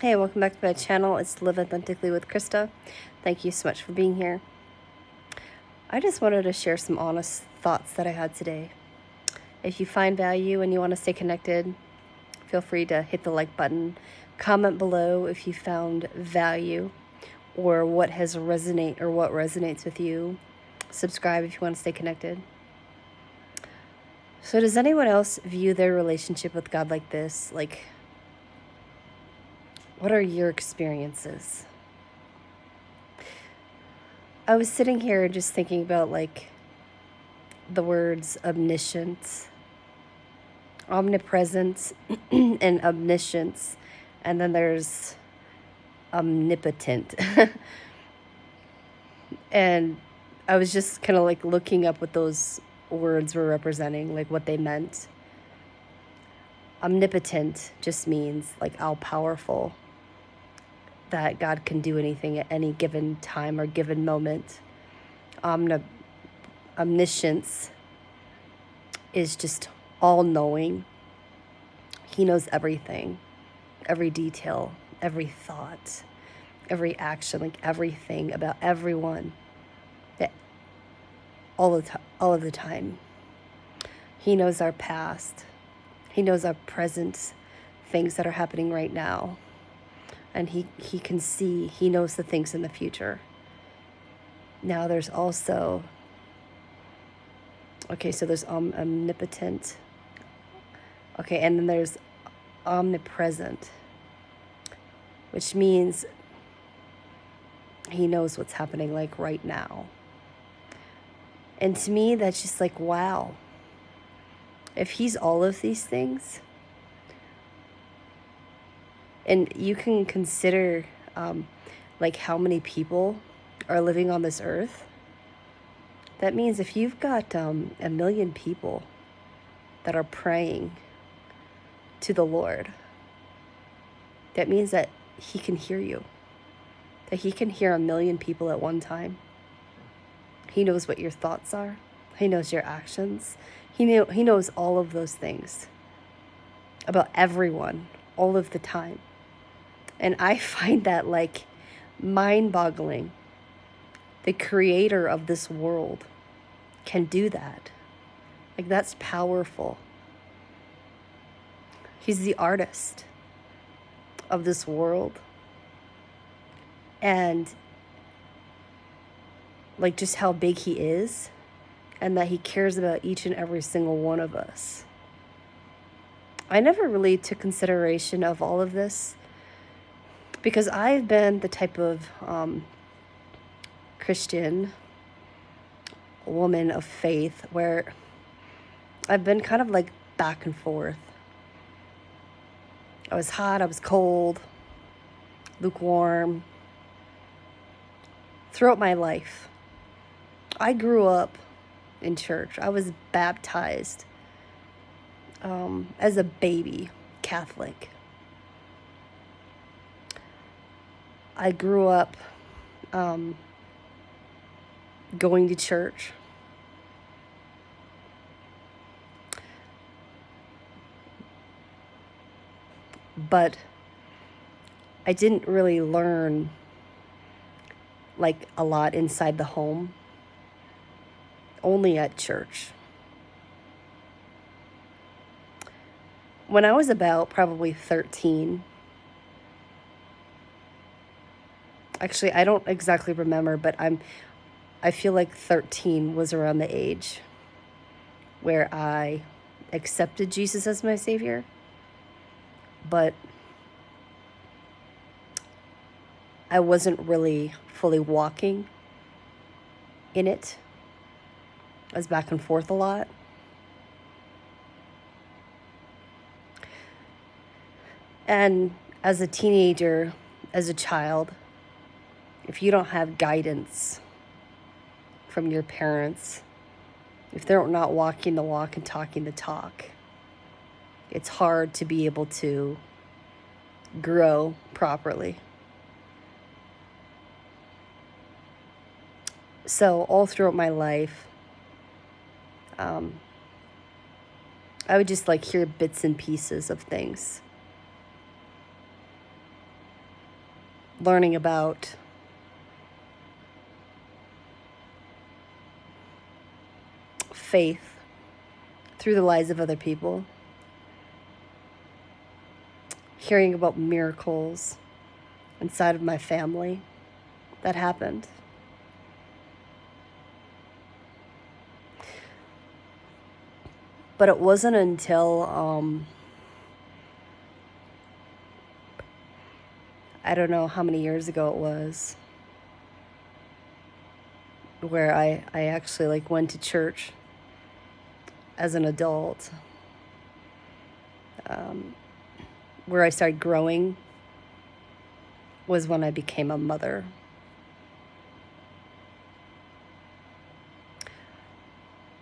Hey, welcome back to my channel. It's Live Authentically with Krista. Thank you so much for being here. I just wanted to share some honest thoughts that I had today. If you find value and you want to stay connected, feel free to hit the like button. Comment below if you found value or what resonates with you. Subscribe if you want to stay connected. So does anyone else view their relationship with God like this? Like, what are your experiences? I was sitting here just thinking about like the words omniscience, omnipresence, and omniscience, and then there's omnipotent. And I was just kind of like looking up what those words were representing, like what they meant. Omnipotent just means like all powerful, that God can do anything at any given time or given moment. Omniscience is just all knowing. He knows everything, every detail, every thought, every action, like everything about everyone, all of the time. He knows our past. He knows our present, things that are happening right now. And he can see, he knows the things in the future. Now there's also, so there's omnipotent. Okay, and then there's omnipresent, which means he knows what's happening like right now. And to me, that's just like, wow. If he's all of these things, and you can consider like how many people are living on this earth, that means if you've got 1,000,000 people that are praying to the Lord, that means that he can hear you, that he can hear 1,000,000 people at one time. He knows what your thoughts are. He knows your actions. He knows all of those things about everyone all of the time. And I find that like mind-boggling. The creator of this world can do that. Like, that's powerful. He's the artist of this world. And like just how big he is, and that he cares about each and every single one of us. I never really took consideration of all of this because I've been the type of Christian woman of faith where I've been kind of like back and forth. I was hot, I was cold, lukewarm throughout my life. I grew up in church. I was baptized as a baby Catholic. I grew up going to church. But I didn't really learn like a lot inside the home, only at church. When I was about probably 13, actually I don't exactly remember, but I feel like 13 was around the age where I accepted Jesus as my Savior. But I wasn't really fully walking in it. I was back and forth a lot. And as a teenager, as a child, if you don't have guidance from your parents, if they're not walking the walk and talking the talk, it's hard to be able to grow properly. So all throughout my life, I would just like hear bits and pieces of things. learning about faith through the lives of other people, hearing about miracles inside of my family that happened. But it wasn't until I don't know how many years ago it was, where I actually like went to church as an adult, where I started growing, was when I became a mother.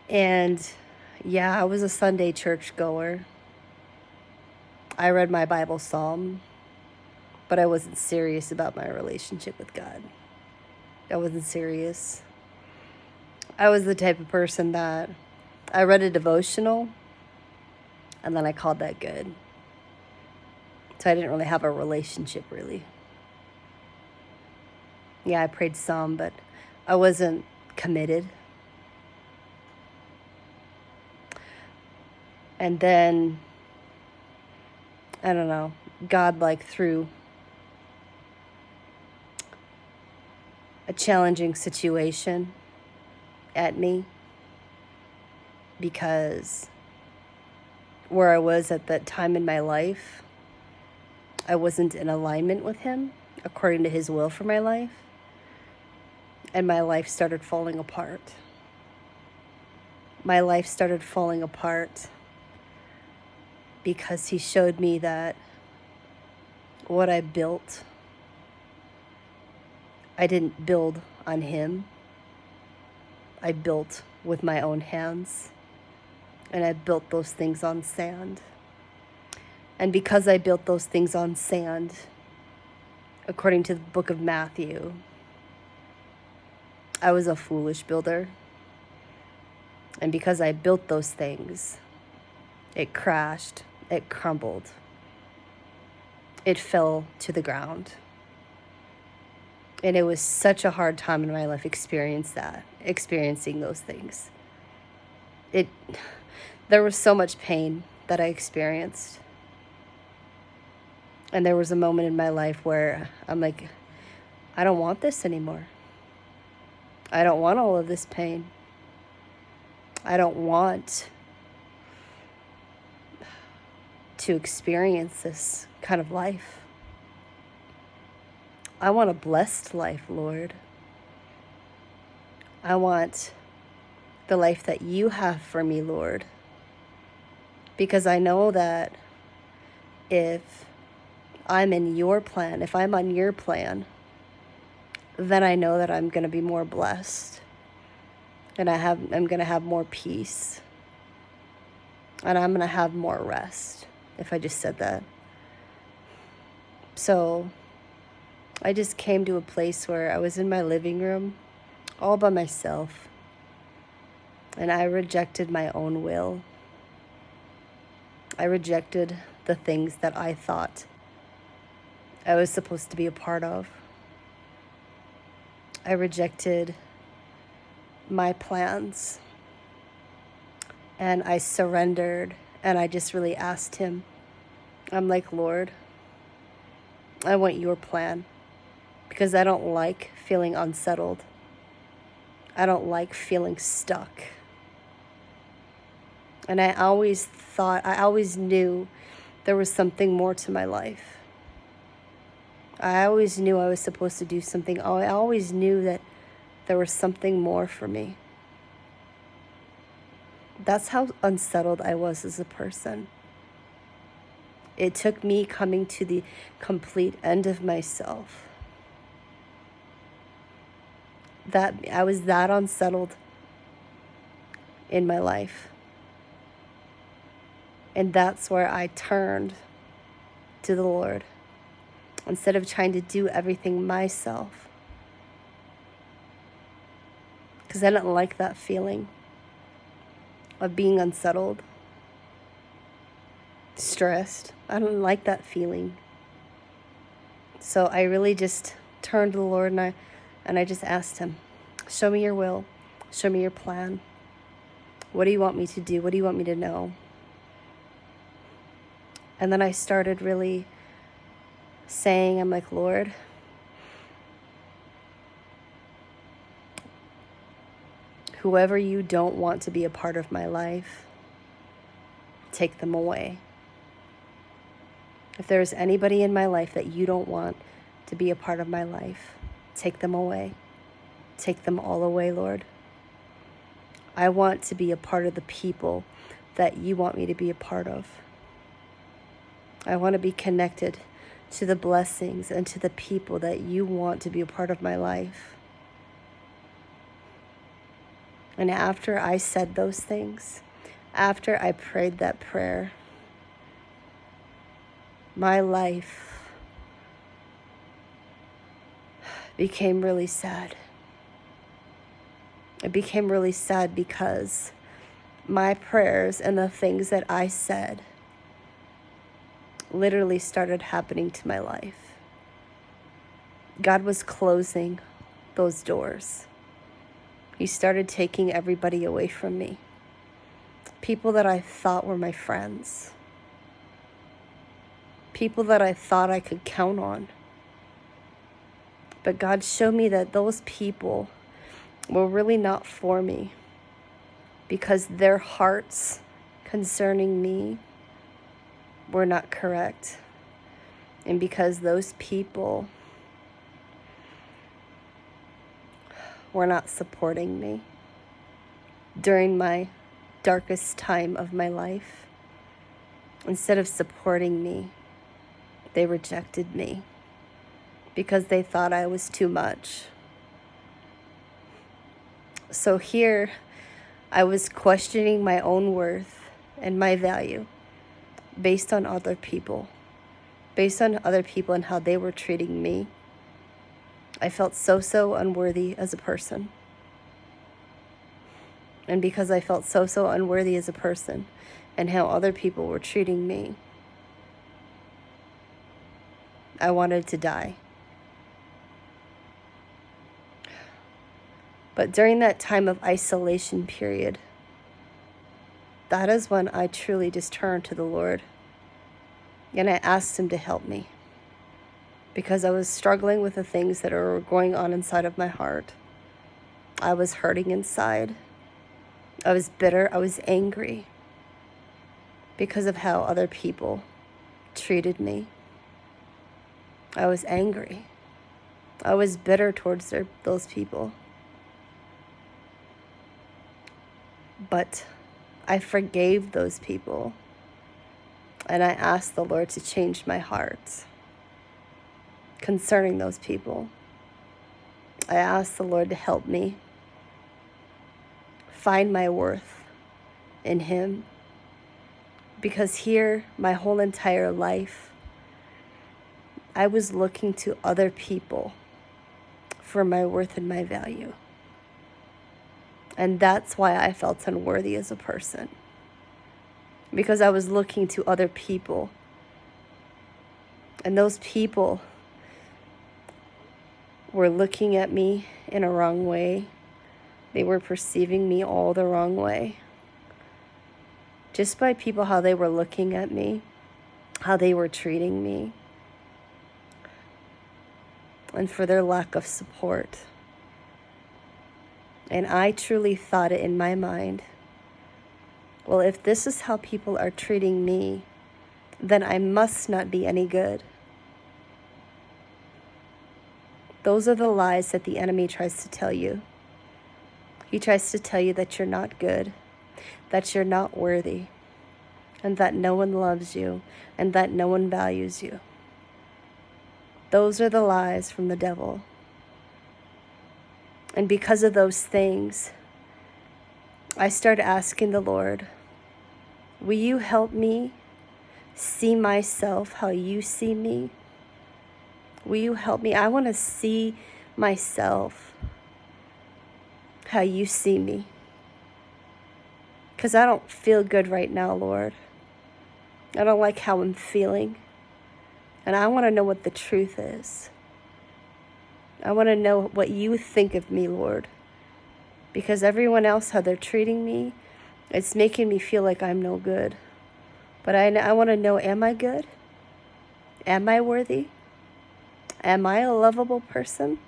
And yeah, I was a Sunday church goer. I read my Bible psalm, but I wasn't serious about my relationship with God. I wasn't serious. I was the type of person that I read a devotional and then I called that good. So I didn't really have a relationship, really. Yeah, I prayed some, but I wasn't committed. And then, I don't know, God, like, threw a challenging situation at me, because where I was at that time in my life, I wasn't in alignment with Him according to His will for my life, and my life started falling apart. My life started falling apart because He showed me that what I built, I didn't build on Him. I built with my own hands, and I built those things on sand. And because I built those things on sand, according to the book of Matthew, I was a foolish builder. And because I built those things, it crashed, it crumbled, it fell to the ground. And it was such a hard time in my life experiencing those things. There was so much pain that I experienced. And there was a moment in my life where I'm like, I don't want this anymore. I don't want all of this pain. I don't want to experience this kind of life. I want a blessed life, Lord. I want the life that You have for me, Lord. Because I know that if I'm in Your plan, if I'm on Your plan, then I know that I'm going to be more blessed. And I'm going to have more peace. And I'm going to have more rest, if I just said that. So I just came to a place where I was in my living room all by myself, and I rejected my own will. I rejected the things that I thought I was supposed to be a part of. I rejected my plans, and I surrendered, and I just really asked Him. I'm like, Lord, I want Your plan, because I don't like feeling unsettled. I don't like feeling stuck. And I always knew there was something more to my life. I always knew I was supposed to do something. I always knew that there was something more for me. That's how unsettled I was as a person. It took me coming to the complete end of myself. That I was that unsettled in my life. And that's where I turned to the Lord instead of trying to do everything myself. Because I didn't like that feeling of being unsettled, stressed. I didn't like that feeling. So I really just turned to the Lord, and I just asked him, show me your will, show me your plan. What do you want me to do? What do you want me to know? And then I started really saying, I'm like, Lord, whoever you don't want to be a part of my life, take them away. If there's anybody in my life that you don't want to be a part of my life, take them away. Take them all away, Lord. I want to be a part of the people that you want me to be a part of. I want to be connected to the blessings and to the people that you want to be a part of my life. And after I said those things, after I prayed that prayer, my life became really sad. It became really sad because my prayers and the things that I said literally started happening to my life. God was closing those doors. He started taking everybody away from me. People that I thought were my friends. People that I thought I could count on. But God showed me that those people were really not for me, because their hearts concerning me were not correct. And because those people were not supporting me during my darkest time of my life. Instead of supporting me, they rejected me because they thought I was too much. So here I was questioning my own worth and my value based on other people and how they were treating me. I felt so unworthy as a person. And because I felt so unworthy as a person and how other people were treating me, I wanted to die. But during that time of isolation period, that is when I truly just turned to the Lord. And I asked him to help me, because I was struggling with the things that were going on inside of my heart. I was hurting inside. I was bitter. I was angry because of how other people treated me. I was angry. I was bitter towards those people. But I forgave those people, and I asked the Lord to change my heart concerning those people. I asked the Lord to help me find my worth in him, because here, my whole entire life, I was looking to other people for my worth and my value. And that's why I felt unworthy as a person, because I was looking to other people, and those people were looking at me in a wrong way. They were perceiving me all the wrong way. Just by people, how they were looking at me, how they were treating me, and for their lack of support. And I truly thought it in my mind, well, if this is how people are treating me, then I must not be any good. Those are the lies that the enemy tries to tell you. He tries to tell you that you're not good, that you're not worthy, and that no one loves you, and that no one values you. Those are the lies from the devil. And because of those things, I started asking the Lord, will you help me see myself how you see me? Will you help me? I want to see myself how you see me. Because I don't feel good right now, Lord. I don't like how I'm feeling. And I want to know what the truth is. I want to know what you think of me, Lord. Because everyone else, how they're treating me, it's making me feel like I'm no good. But I want to know, am I good? Am I worthy? Am I a lovable person?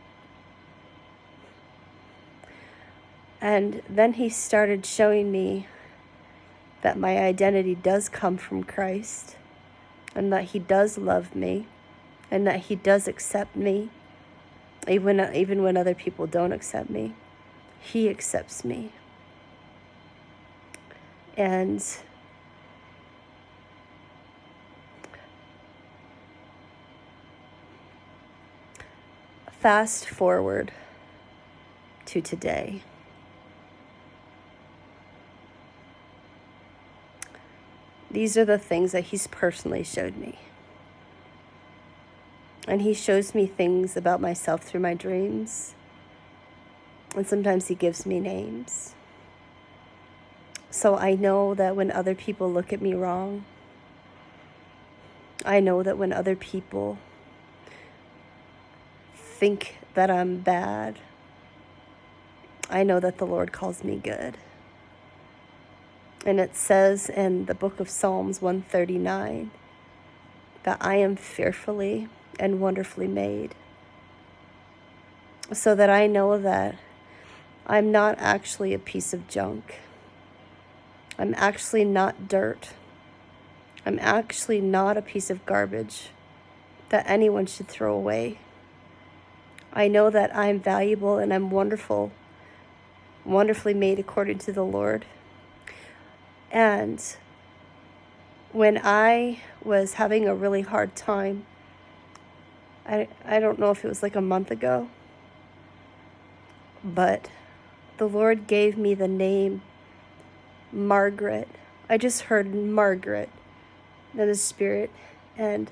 And then he started showing me that my identity does come from Christ, and that he does love me, and that he does accept me, even when other people don't accept me. He accepts me. And fast forward to today. These are the things that he's personally showed me. And he shows me things about myself through my dreams. And sometimes he gives me names. So I know that when other people look at me wrong, I know that when other people think that I'm bad, I know that the Lord calls me good. And it says in the book of Psalms 139 that I am fearfully and wonderfully made. So that I know that I'm not actually a piece of junk. I'm actually not dirt. I'm actually not a piece of garbage that anyone should throw away. I know that I'm valuable and I'm wonderful, wonderfully made according to the Lord. And when I was having a really hard time, I don't know if it was like a month ago, but the Lord gave me the name Margaret. I just heard Margaret in the Spirit, and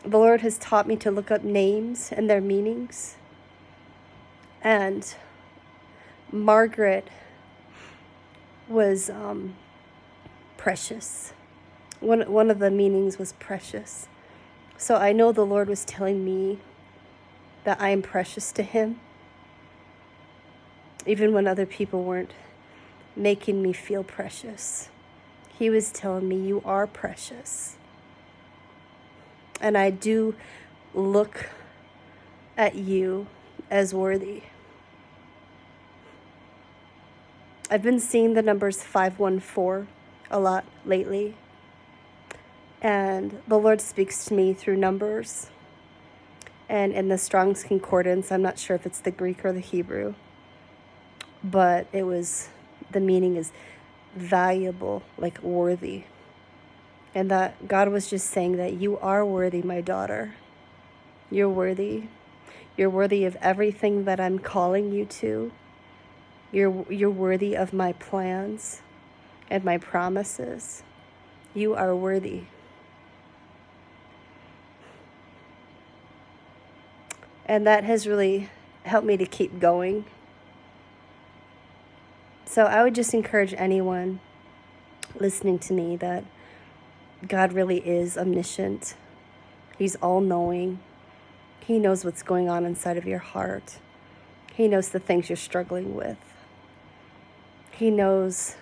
the Lord has taught me to look up names and their meanings. And Margaret was precious. One of the meanings was precious. So I know the Lord was telling me that I am precious to him, even when other people weren't making me feel precious. He was telling me, you are precious. And I do look at you as worthy. I've been seeing the numbers 514 a lot lately. And the Lord speaks to me through numbers. And in the Strong's Concordance, I'm not sure if it's the Greek or the Hebrew, but the meaning is valuable, like worthy. And that God was just saying that you are worthy, my daughter. You're worthy. You're worthy of everything that I'm calling you to. You're worthy of my plans and my promises. You are worthy. And that has really helped me to keep going. So I would just encourage anyone listening to me that God really is omniscient. He's all-knowing. He knows what's going on inside of your heart. He knows the things you're struggling with. He knows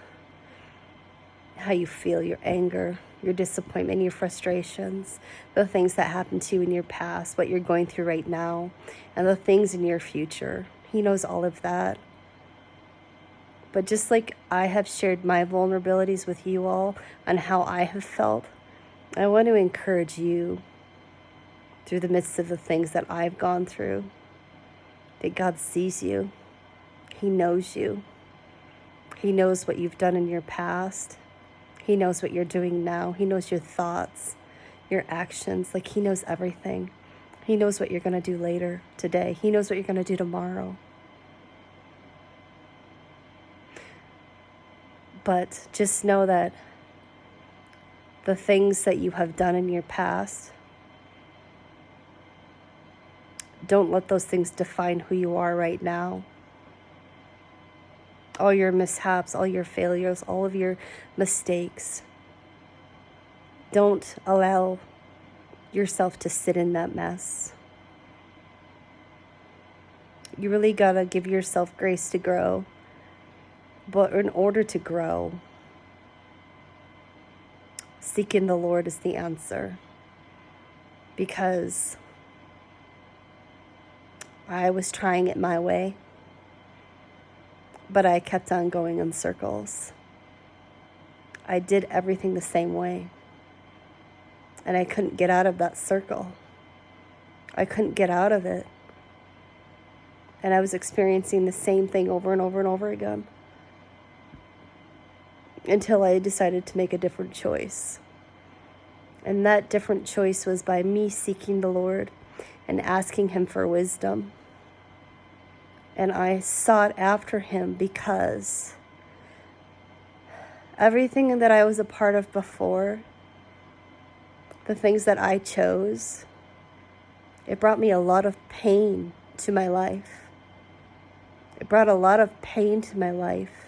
how you feel, your anger, your disappointment, your frustrations, the things that happened to you in your past, what you're going through right now, and the things in your future. He knows all of that. But just like I have shared my vulnerabilities with you all on how I have felt, I want to encourage you through the midst of the things that I've gone through, that God sees you. He knows you. He knows what you've done in your past. He knows what you're doing now. He knows your thoughts, your actions. Like, he knows everything. He knows what you're going to do later today. He knows what you're going to do tomorrow. But just know that the things that you have done in your past, don't let those things define who you are right now. All your mishaps, all your failures, all of your mistakes. Don't allow yourself to sit in that mess. You really gotta give yourself grace to grow. But in order to grow, seeking the Lord is the answer. Because I was trying it my way, but I kept on going in circles. I did everything the same way. And I couldn't get out of that circle. I couldn't get out of it. And I was experiencing the same thing over and over and over again. Until I decided to make a different choice. And that different choice was by me seeking the Lord and asking Him for wisdom. And I sought after Him because everything that I was a part of before, the things that I chose, it brought me a lot of pain to my life. It brought a lot of pain to my life.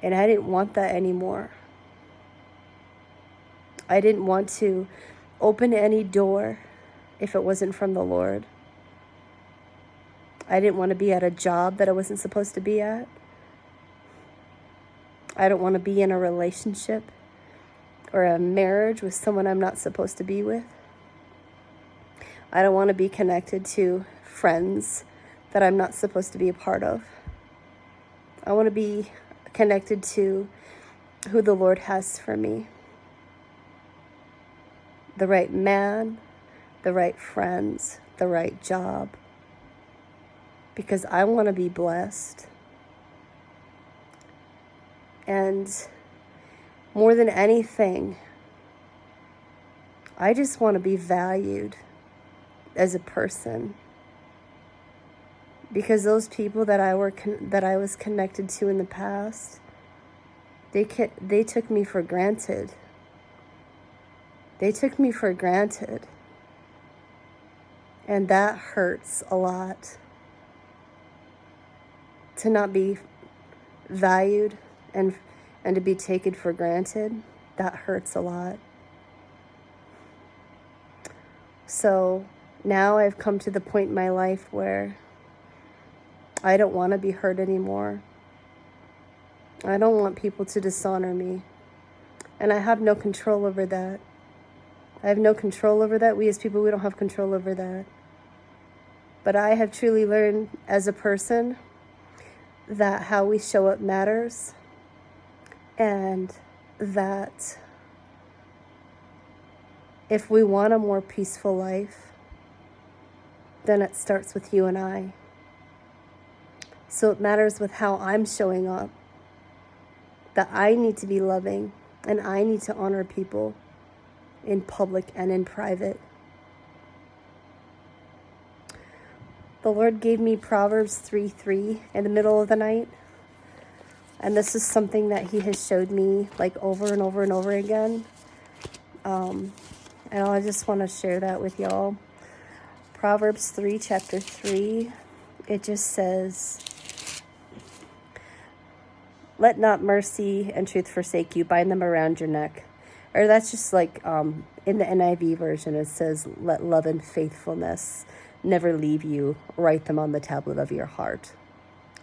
And I didn't want that anymore. I didn't want to open any door if it wasn't from the Lord. I didn't want to be at a job that I wasn't supposed to be at. I don't want to be in a relationship or a marriage with someone I'm not supposed to be with. I don't want to be connected to friends that I'm not supposed to be a part of. I want to be connected to who the Lord has for me. The right man, the right friends, the right job. Because I want to be blessed. And more than anything, I just want to be valued as a person. Because those people that I was connected to in the past, they took me for granted. They took me for granted. And that hurts a lot. To not be valued and to be taken for granted, that hurts a lot. So now I've come to the point in my life where I don't want to be hurt anymore. I don't want people to dishonor me. And I have no control over that. I have no control over that. We as people, we don't have control over that. But I have truly learned as a person that how we show up matters. And that if we want a more peaceful life, then it starts with you and I. So it matters with how I'm showing up. That I need to be loving and I need to honor people in public and in private. The Lord gave me Proverbs 3:3 in the middle of the night. And this is something that He has showed me like over and over and over again. And I just want to share that with y'all. Proverbs 3, chapter 3, it just says, "Let not mercy and truth forsake you. Bind them around your neck." Or that's just like in the NIV version, it says, "Let love and faithfulness never leave you. Write them on the tablet of your heart."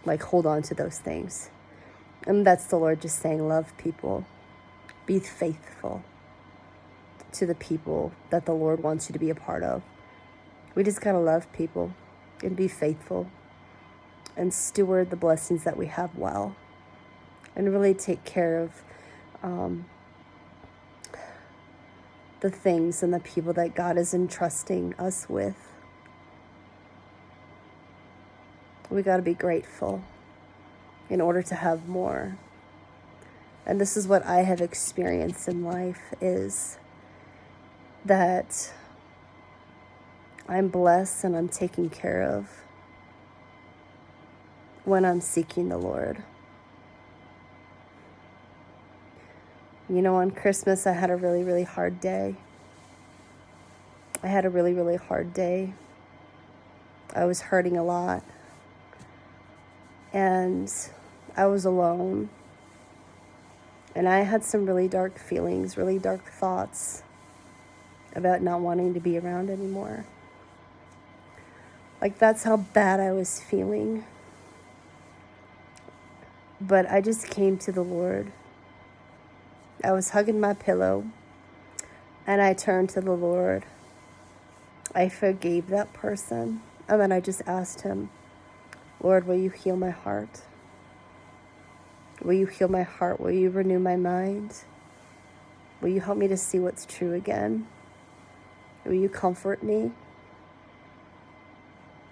Like hold on to those things. And that's the Lord just saying, love people. Be faithful to the people that the Lord wants you to be a part of. We just gotta love people and be faithful and steward the blessings that we have well. And really take care of the things and the people that God is entrusting us with. We got to be grateful in order to have more. And this is what I have experienced in life, is that I'm blessed and I'm taken care of when I'm seeking the Lord. You know, on Christmas, I had a really, really hard day. I had a really, really hard day. I was hurting a lot. And I was alone. And I had some really dark feelings, really dark thoughts. about not wanting to be around anymore. Like, that's how bad I was feeling. But I just came to the Lord. I was hugging my pillow, and I turned to the Lord. I forgave that person, and then I just asked him, Lord, will you heal my heart? Will you heal my heart? Will you renew my mind? Will you help me to see what's true again? Will you comfort me?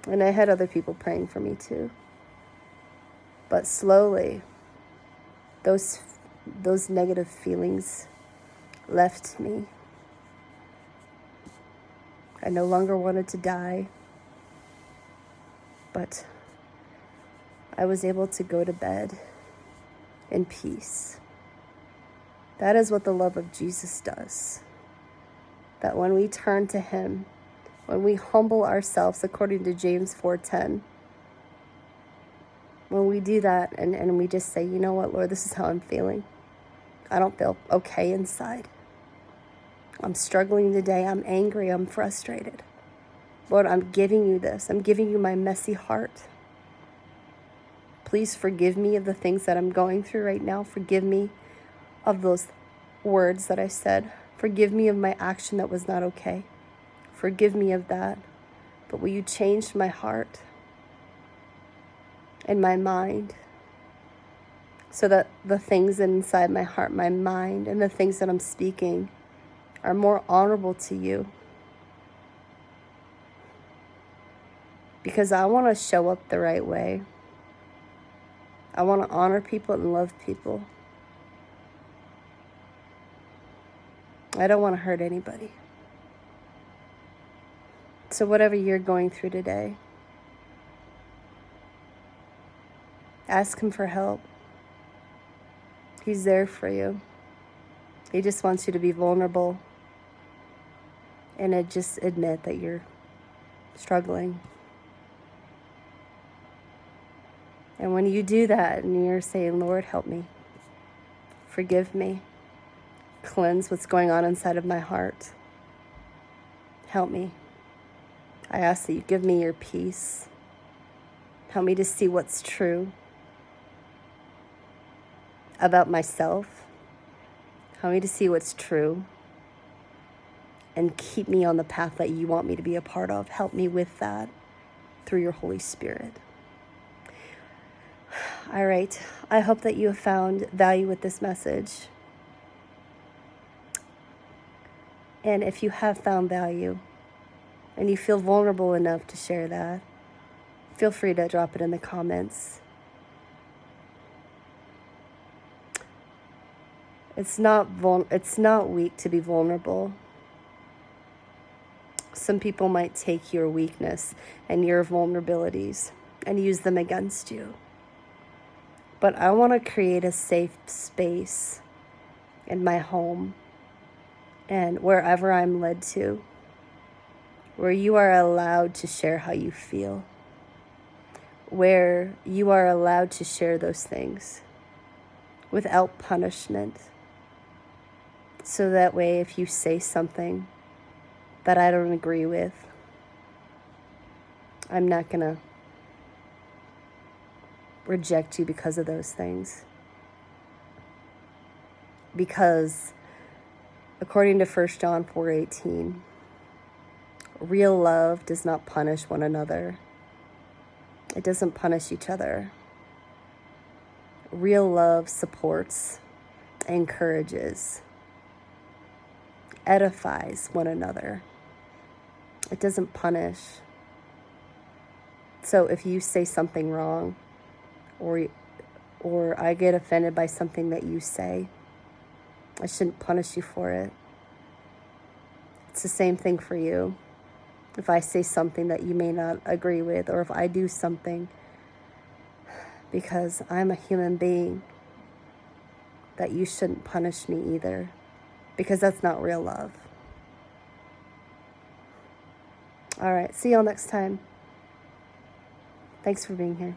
And I had other people praying for me too. But slowly, those negative feelings left me. I no longer wanted to die, but I was able to go to bed in peace. That is what the love of Jesus does. That when we turn to him, when we humble ourselves according to James 4:10, when we do that and we just say, you know what, Lord, this is how I'm feeling. I don't feel okay inside. I'm struggling today. I'm angry. I'm frustrated. Lord, I'm giving you this. I'm giving you my messy heart. Please forgive me of the things that I'm going through right now. Forgive me of those words that I said. Forgive me of my action that was not okay. Forgive me of that. But will you change my heart and my mind so that the things inside my heart, my mind, and the things that I'm speaking are more honorable to you? Because I want to show up the right way. I want to honor people and love people. I don't want to hurt anybody. So whatever you're going through today, ask him for help. He's there for you. He just wants you to be vulnerable and just admit that you're struggling. And when you do that and you're saying, Lord, help me, forgive me, cleanse what's going on inside of my heart, help me. I ask that you give me your peace. Help me to see what's true about myself. Help me to see what's true and keep me on the path that you want me to be a part of. Help me with that through your Holy Spirit. All right. I hope that you have found value with this message. And if you have found value and you feel vulnerable enough to share that, feel free to drop it in the comments. It's not weak to be vulnerable. Some people might take your weakness and your vulnerabilities and use them against you. But I want to create a safe space in my home and wherever I'm led to, where you are allowed to share how you feel, where you are allowed to share those things without punishment. So that way, if you say something that I don't agree with, I'm not going to reject you because of those things. Because according to 1 John 4:18, real love does not punish one another. It doesn't punish each other. Real love supports, encourages, edifies one another. It doesn't punish. So if you say something wrong, or I get offended by something that you say, I shouldn't punish you for it. It's the same thing for you. If I say something that you may not agree with, or if I do something, because I'm a human being, that you shouldn't punish me either, because that's not real love. All right, see y'all next time. Thanks for being here.